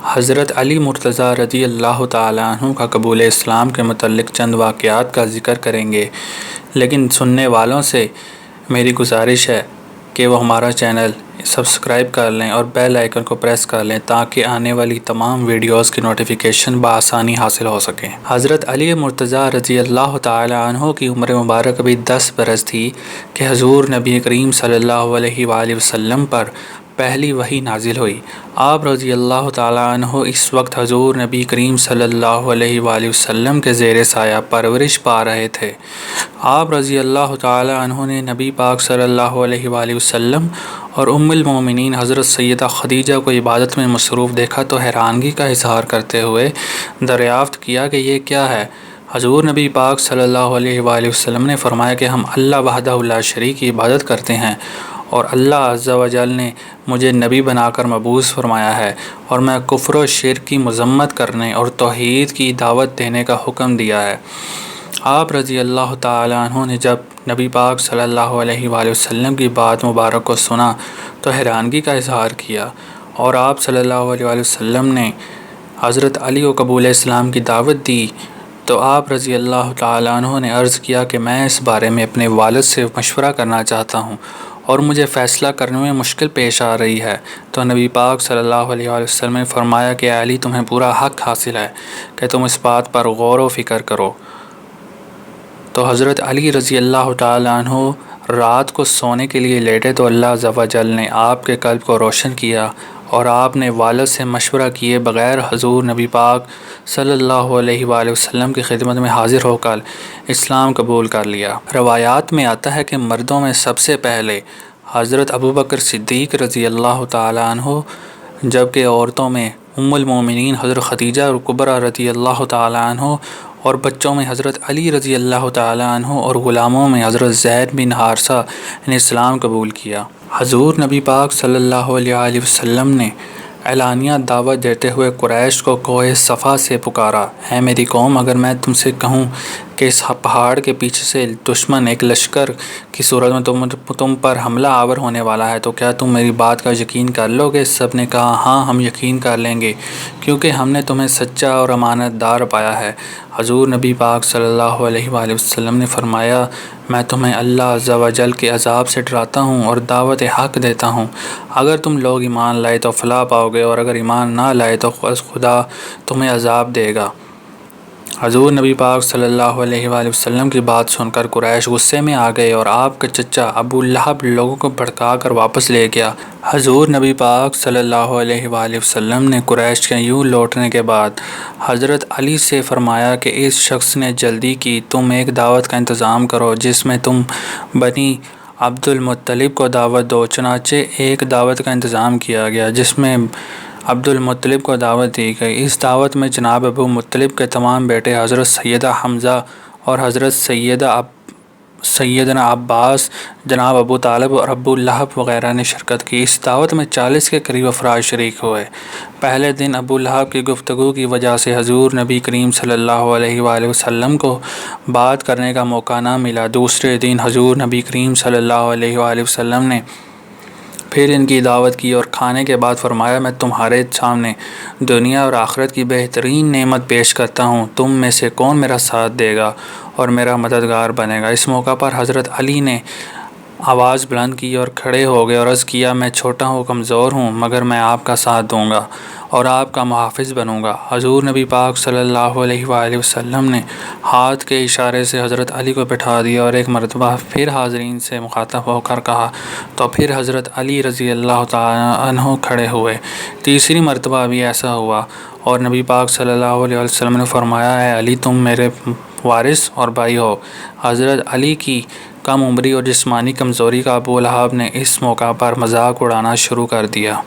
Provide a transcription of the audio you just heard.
حضرت علی مرتضیٰ رضی اللہ تعالیٰ عنہ کا قبول اسلام کے متعلق چند واقعات کا ذکر کریں گے، لیکن سننے والوں سے میری گزارش ہے کہ وہ ہمارا چینل سبسکرائب کر لیں اور بیل آئیکن کو پریس کر لیں تاکہ آنے والی تمام ویڈیوز کی نوٹیفیکیشن بآسانی حاصل ہو سکیں۔ حضرت علی مرتضیٰ رضی اللہ تعالیٰ عنہ کی عمر مبارک ابھی 10 برس تھی کہ حضور نبی کریم صلی اللہ علیہ وآلہ وسلم پر پہلی وحی نازل ہوئی۔ آپ رضی اللہ تعالیٰ عنہ اس وقت حضور نبی کریم صلی اللہ علیہ وآلہ وسلم کے زیر سایہ پرورش پا رہے تھے۔ آپ رضی اللہ تعالیٰ عنہ نے نبی پاک صلی اللہ علیہ وآلہ وسلم اور ام المومنین حضرت سیدہ خدیجہ کو عبادت میں مصروف دیکھا تو حیرانگی کا اظہار کرتے ہوئے دریافت کیا کہ یہ کیا ہے؟ حضور نبی پاک صلی اللہ علیہ وآلہ وسلم نے فرمایا کہ ہم اللہ وحدہ لا شریک کی عبادت کرتے ہیں اور اللہ عز و جل نے مجھے نبی بنا کر مبعوث فرمایا ہے اور میں کفر و شرک کی مذمت کرنے اور توحید کی دعوت دینے کا حکم دیا ہے۔ آپ رضی اللہ تعالیٰ عنہ نے جب نبی پاک صلی اللہ علیہ وآلہ وسلم کی بات مبارک کو سنا تو حیرانگی کا اظہار کیا اور آپ صلی اللہ علیہ وآلہ وسلم نے حضرت علی کو قبول اسلام کی دعوت دی تو آپ رضی اللہ تعالیٰ عنہ نے عرض کیا کہ میں اس بارے میں اپنے والد سے مشورہ کرنا چاہتا ہوں اور مجھے فیصلہ کرنے میں مشکل پیش آ رہی ہے۔ تو نبی پاک صلی اللہ علیہ وآلہ وسلم نے فرمایا کہ علی تمہیں پورا حق حاصل ہے کہ تم اس بات پر غور و فکر کرو۔ تو حضرت علی رضی اللہ تعالیٰ عنہ رات کو سونے کے لیے لیٹے تو اللہ عز و جل نے آپ کے قلب کو روشن کیا اور آپ نے والد سے مشورہ کیے بغیر حضور نبی پاک صلی اللہ علیہ وآلہ وسلم کی خدمت میں حاضر ہو کر اسلام قبول کر لیا۔ روایات میں آتا ہے کہ مردوں میں سب سے پہلے حضرت ابوبکر صدیق رضی اللہ تعالیٰ عنہ، جبکہ عورتوں میں ام المومنین حضرت خدیجہ کبریٰ رضی اللہ تعالیٰ عنہ اور بچوں میں حضرت علی رضی اللہ تعالیٰ عنہ اور غلاموں میں حضرت زید بن حارثہ نے اسلام قبول کیا۔ حضور نبی پاک صلی اللہ علیہ وآلہ وسلم نے اعلانیہ دعوت دیتے ہوئے قریش کو کوہ صفا سے پکارا، اے میری قوم، اگر میں تم سے کہوں کہ اس پہاڑ کے پیچھے سے دشمن ایک لشکر کی صورت میں تم پر حملہ آور ہونے والا ہے تو کیا تم میری بات کا یقین کر لو گے؟ سب نے کہا ہاں، ہم یقین کر لیں گے کیونکہ ہم نے تمہیں سچا اور امانت دار پایا ہے۔ حضور نبی پاک صلی اللہ علیہ وآلہ وسلم نے فرمایا، میں تمہیں اللہ عز و جل کے عذاب سے ڈراتا ہوں اور دعوت حق دیتا ہوں۔ اگر تم لوگ ایمان لائے تو فلاح پاؤ گے اور اگر ایمان نہ لائے تو خدا تمہیں عذاب دے گا۔ حضور نبی پاک صلی اللہ علیہ وآلہ وسلم کی بات سن کر قریش غصے میں آ گئے اور آپ کا چچا ابو لہب لوگوں کو بھڑکا کر واپس لے گیا۔ حضور نبی پاک صلی اللہ علیہ وآلہ وسلم نے قریش کے یوں لوٹنے کے بعد حضرت علی سے فرمایا کہ اس شخص نے جلدی کی، تم ایک دعوت کا انتظام کرو جس میں تم بنی عبد المطلب کو دعوت دو۔ چنانچہ ایک دعوت کا انتظام کیا گیا جس میں عبد المطلب کو دعوت دی گئی۔ اس دعوت میں جناب ابو مطلب کے تمام بیٹے حضرت سیدہ حمزہ اور حضرت سیدنا عباس، جناب ابو طالب اور ابو لہب وغیرہ نے شرکت کی۔ اس دعوت میں 40 کے قریب افراد شریک ہوئے۔ پہلے دن ابو لہب کی گفتگو کی وجہ سے حضور نبی کریم صلی اللہ علیہ وآلہ وسلم کو بات کرنے کا موقع نہ ملا۔ دوسرے دن حضور نبی کریم صلی اللہ علیہ وآلہ وسلم نے پھر ان کی دعوت کی اور کھانے کے بعد فرمایا، میں تمہارے سامنے دنیا اور آخرت کی بہترین نعمت پیش کرتا ہوں، تم میں سے کون میرا ساتھ دے گا اور میرا مددگار بنے گا؟ اس موقع پر حضرت علی نے آواز بلند کی اور کھڑے ہو گئے اور عرض کیا، میں چھوٹا ہوں، کمزور ہوں، مگر میں آپ کا ساتھ دوں گا اور آپ کا محافظ بنوں گا۔ حضور نبی پاک صلی اللہ علیہ وآلہ وسلم نے ہاتھ کے اشارے سے حضرت علی کو بٹھا دیا اور ایک مرتبہ پھر حاضرین سے مخاطب ہو کر کہا تو پھر حضرت علی رضی اللہ تعالیٰ عنہ کھڑے ہوئے۔ تیسری مرتبہ بھی ایسا ہوا اور نبی پاک صلی اللہ علیہ وسلم نے فرمایا، اے علی، تم میرے وارث اور بھائی ہو۔ حضرت علی کی کم عمری اور جسمانی کمزوری کا ابو لہب نے اس موقع پر مذاق اڑانا شروع کر دیا۔